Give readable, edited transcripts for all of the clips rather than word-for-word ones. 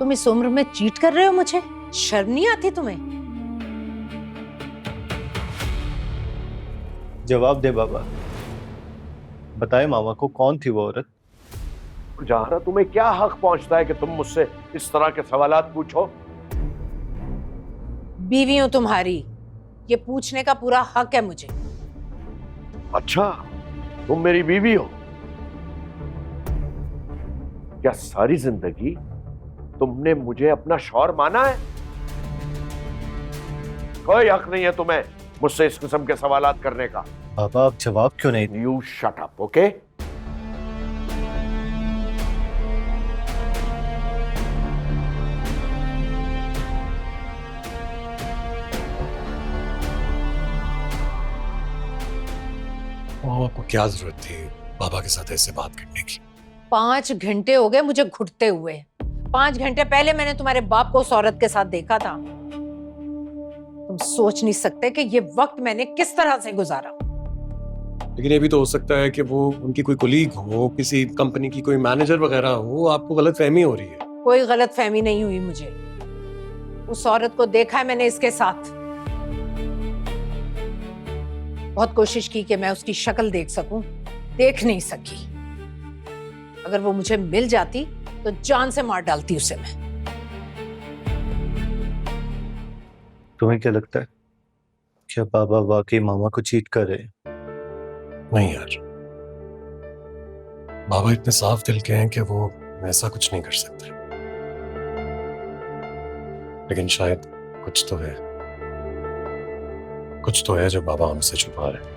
तुम इस उम्र में चीट कर रहे हो मुझे? शर्म नहीं आती तुम्हें? जवाब दे बाबा, बताए मामा को कौन थी वो औरत? जहारा, तुम्हें क्या हक पहुंचता है कि तुम मुझसे इस तरह के सवालात पूछो? बीवी हूं तुम्हारी, ये पूछने का पूरा हक है मुझे। अच्छा, तुम मेरी बीवी हो? क्या सारी जिंदगी तुमने मुझे अपना शौहर माना है? कोई हक नहीं है तुम्हें मुझसे इस किस्म के सवालात करने का। बाबा आप जवाब क्यों नहीं? You shut up, okay? मामा को क्या जरूरत थी बाबा के साथ ऐसे बात करने की? 5 घंटे हो गए मुझे घुटते हुए। 5 घंटे पहले मैंने तुम्हारे बाप को उस औरत के साथ देखा था। तुम सोच नहीं सकते कि ये वक्त मैंने किस तरह से गुजारा। लेकिन ये भी तो हो सकता है कि वो उनकी कोई कोलीग हो, किसी कंपनी की कोई मैनेजर वगैरह हो, आपको गलत फहमी हो रही है। कोई गलत फहमी नहीं हुई मुझे। उस औरत को देखा है मैंने इसके साथ। बहुत कोशिश की कि मैं उसकी शक्ल देख सकूं, देख नहीं सकी। अगर वो मुझे मिल जाती तो जान से मार डालती उसे मैं। तुम्हें क्या लगता है, क्या बाबा वाकई मामा को चीट कर रहे हैं? नहीं यार, बाबा इतने साफ दिल के हैं कि वो ऐसा कुछ नहीं कर सकते। लेकिन शायद कुछ तो है, कुछ तो है जो बाबा हमसे छुपा रहे हैं।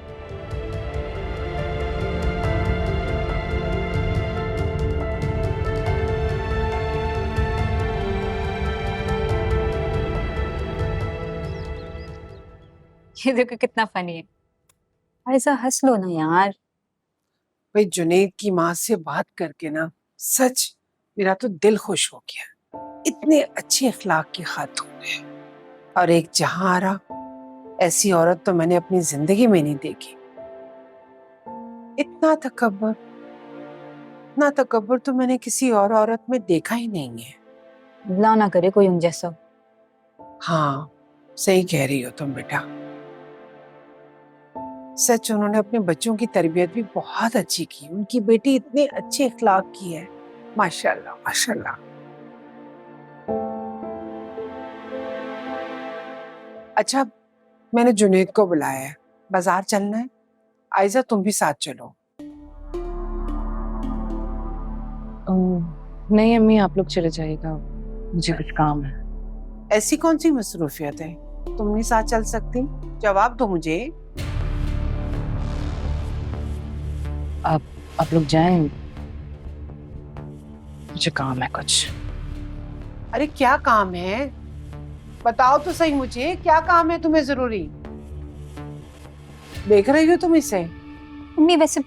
ये देखो कितना फनी है। ऐसा हंस लो ना यार। भाई जुनैद की माँ से बात करके ना सच मेरा तो दिल खुश हो गया। इतने अच्छे अखलाक की खातून है और एक जहारा, ऐसी औरत तो मैंने अपनी जिंदगी में नहीं देखी। इतना तकब्बुर तो मैंने किसी और औरत में देखा ही नहीं है। अल्लाह ना करे कोई उन जैसा। हाँ, सही कह रही हो तुम बेटा। सच उन्होंने अपने बच्चों की तरबियत भी बहुत अच्छी की। उनकी बेटी इतने अच्छे अखलाक की है, माशाल्लाह माशाल्लाह। अच्छा, मैंने जुनैद को बुलाया है, बाजार चलना है। आयजा तुम भी साथ चलो। नहीं अम्मी, आप लोग चले जाइएगा, मुझे कुछ काम है। ऐसी कौन सी मसरूफियत है, तुम नहीं साथ चल सकती? जवाब दो मुझे। आप लोग जाएं, मुझे काम है कुछ। अरे क्या काम है, बताओ तो सही मुझे, क्या काम है तुम्हें जरूरी? देख रही हो तुम इसे? मम्मी वैसे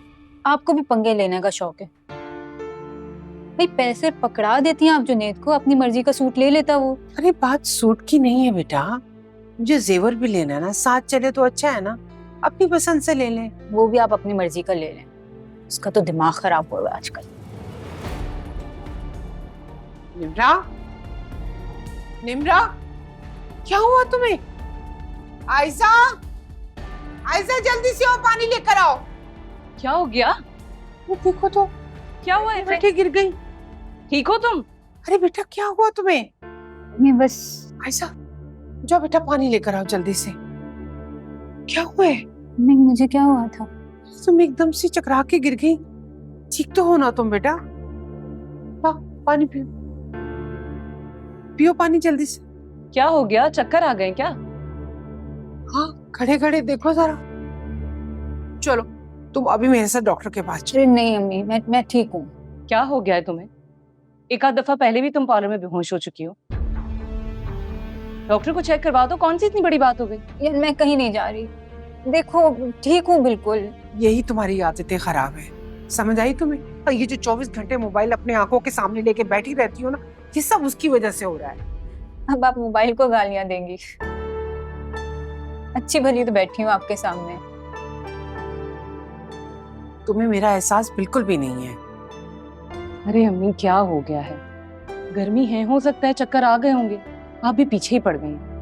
आपको भी पंगे लेने का शौक है? भाई पैसे पकड़ा देती हैं आप जुनैद को, अपनी मर्जी का सूट ले लेता वो। अरे बात सूट की नहीं है बेटा, मुझे जेवर भी लेना है ना, साथ चले तो अच्छा है ना, अपनी पसंद से ले लें। वो भी आप अपनी मर्जी का ले लें, उसका तो दिमाग खराब हो रहा है आजकल। निम्रा, निम्रा, क्या हुआ तुम्हें? आयशा, आयशा जल्दी से आओ, पानी लेकर आओ। क्या हो गया? वो देखो तो, क्या हुआ है? बेटे गिर गई। ठीक हो तुम? अरे बेटा क्या हुआ तुम्हें? मैं बस। आयशा जाओ बेटा, पानी लेकर आओ जल्दी से। क्या हुआ है? नहीं मुझे क्या हुआ था? तुम एकदम से चकरा के गिर गई। ठीक तो हो ना तुम बेटा? ला पानी पियो, पियो पानी जल्दी से। क्या हो गया, चक्कर आ गए क्या? हाँ, खड़े खड़े देखो जरा। चलो तुम अभी मेरे साथ डॉक्टर के पास चलो। अरे नहीं अम्मी, मैं ठीक हूँ। क्या हो गया है तुम्हें? एक आध दफा पहले भी तुम पार्लर में बेहोश हो चुकी हो। डॉक्टर को चेक करवा दो, कौन सी इतनी बड़ी बात हो गई? यार मैं कहीं नहीं जा रही, देखो ठीक हूँ बिल्कुल। यही तुम्हारी आदतें खराब है, समझ आई तुम्हें? और ये जो 24 घंटे मोबाइल अपने आंखों के सामने लेके बैठी रहती हो ना, ये सब उसकी वजह से हो रहा है। अब आप मोबाइल को गालियां देंगी? अच्छी भली तो बैठी हूँ आपके सामने। तुम्हें मेरा एहसास बिल्कुल भी नहीं है। अरे अम्मी क्या हो गया है? गर्मी है, हो सकता है चक्कर आ गए होंगे, आप भी पीछे ही पड़ गई हैं।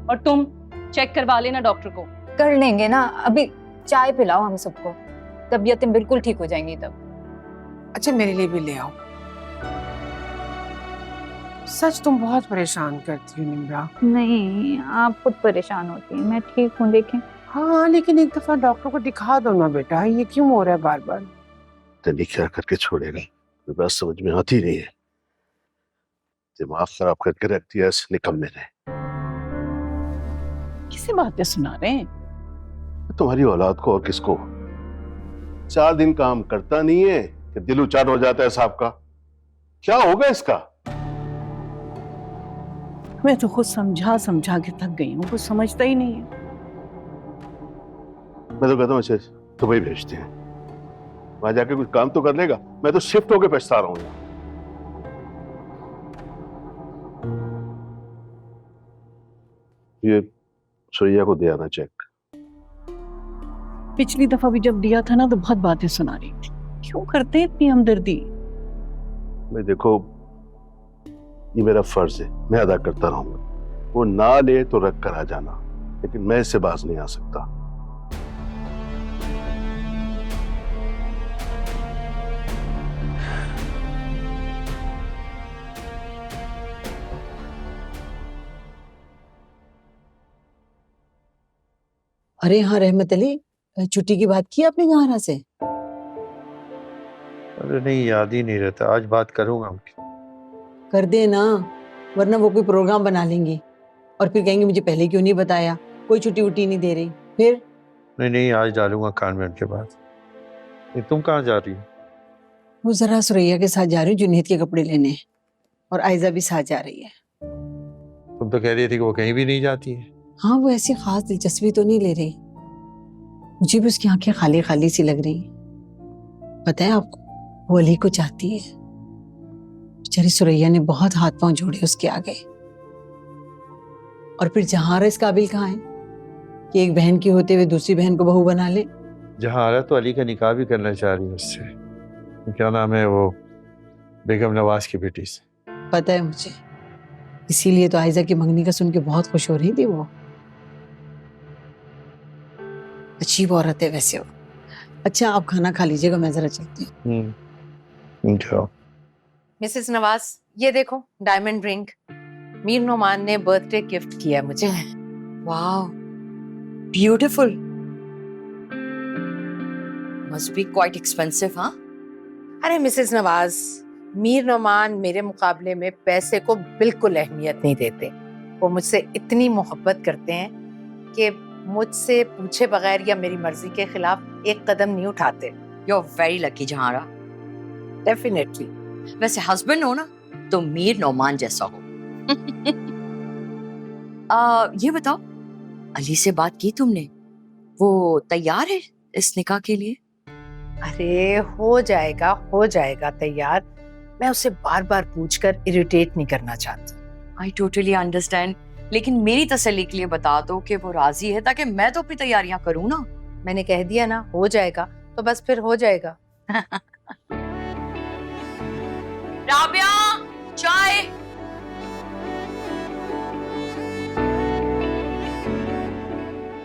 और तुम चेक करवा लेना डॉक्टर को। कर लेंगे ना, अभी चाय पिलाओ हम सबको, तबीयतें बिल्कुल ठीक हो जाएंगी तब। अच्छा मेरे लिए भी ले आओ। सच तुम बहुत परेशान करती हो निम्रा। नहीं, आप खुद परेशान होती हैं, मैं ठीक हूँ। देखें, हाँ लेकिन एक दफा डॉक्टर को दिखा दो ना बेटा, ये क्यों हो रहा है बार बार? तेरी क्या करके छोड़ेगा, तो बात समझ में आती नहीं है। दिमाग खराब करके रखती है इस निकम्मे ने। किसी बातें सुना रहे हैं? तुम्हारी औलाद को और किसको? 4 दिन काम करता नहीं है कि दिल उचाट हो जाता है साहब का। क्या होगा इसका? मैं तो खुद समझा समझा के थक गई हूँ, कुछ समझता ही नहीं है। मैं तो कहता हूँ इसे दुबई भेजते हैं, वहां जाके कुछ काम तो कर लेगा। मैं तो शिफ्ट होके पछता रहा हूँ यहाँ। ये सुरैया को दे आना चेक। पिछली दफा भी जब दिया था ना तो बहुत बातें सुना रही थी। क्यों करते हैं इतनी हमदर्दी? मैं देखो, ये मेरा फर्ज है, मैं अदा करता रहूंगा। वो ना ले तो रख कर आ जाना, लेकिन मैं इससे बाज नहीं आ सकता। अरे हाँ रहमत अली, छुट्टी की बात की आपने गहारा से? अरे नहीं, याद ही नहीं रहता। आज बात करूंगा उनकी। कर दे ना, वरना वो कोई प्रोग्राम बना लेंगी और फिर कहेंगे मुझे पहले क्यों नहीं बताया, कोई छुट्टी वुट्टी नहीं दे रही फिर। नहीं नहीं, आज डालूंगा कान में उनके बाद। ये तुम कहाँ जा रही हो? वो जरा सुरैया के साथ जा रही हूँ जुनैद के कपड़े लेने, और आयजा भी साथ जा रही है। तुम तो कह रही थी कि वो कहीं भी नहीं जाती है। हाँ वो ऐसी खास दिलचस्पी तो नहीं ले रही, मुझे भी उसकी आंखें खाली खाली सी लग रही। पता है आपको, वो अली को चाहती है। बेचारी सुरैया ने बहुत हाथ पांव जोड़े उसके आगे, और फिर जहां इस काबिल कहाँ है कि एक बहन की होते हुए दूसरी बहन को बहू बना ले। जहाँ आ रहा तो अली का निकाह भी करना चाह रही है उससे। क्या नाम है वो, बेगम नवाज की बेटी से। पता है मुझे, इसीलिए तो आयजा की मंगनी का सुन के बहुत खुश हो रही थी वो। अजीब औरत है वैसे वो। अच्छा आप खाना खा लीजिएगा, मैं जरा चलती हूँ। जाओ। मिसेस नवाज, ये देखो डायमंड रिंग मीर नोमान ने बर्थडे गिफ्ट किया मुझे। Wow, beautiful. Must be quite expensive, हाँ? अरे मिसेस नवाज, मीर नोमान मेरे मुकाबले में पैसे को बिल्कुल अहमियत नहीं देते। वो मुझसे इतनी मोहब्बत करते हैं कि मुझसे पूछे बगैर या मेरी मर्जी के खिलाफ एक कदम नहीं उठाते। You're very lucky, जहारा। डेफिनेटली। वैसे हस्बैंड हो ना तो मीर नौमान जैसा हो। ये बताओ, अली से बात की तुमने? वो तैयार है इस निकाह के लिए? अरे हो जाएगा तैयार। मैं उसे बार बार पूछकर इरिटेट नहीं करना चाहती। आई टोटली अंडरस्टैंड, लेकिन मेरी तसल्ली के लिए बता दो कि वो राजी है, ताकि मैं तो अपनी तैयारियां करूँ ना। मैंने कह दिया ना हो जाएगा, तो बस फिर हो जाएगा। राबिया,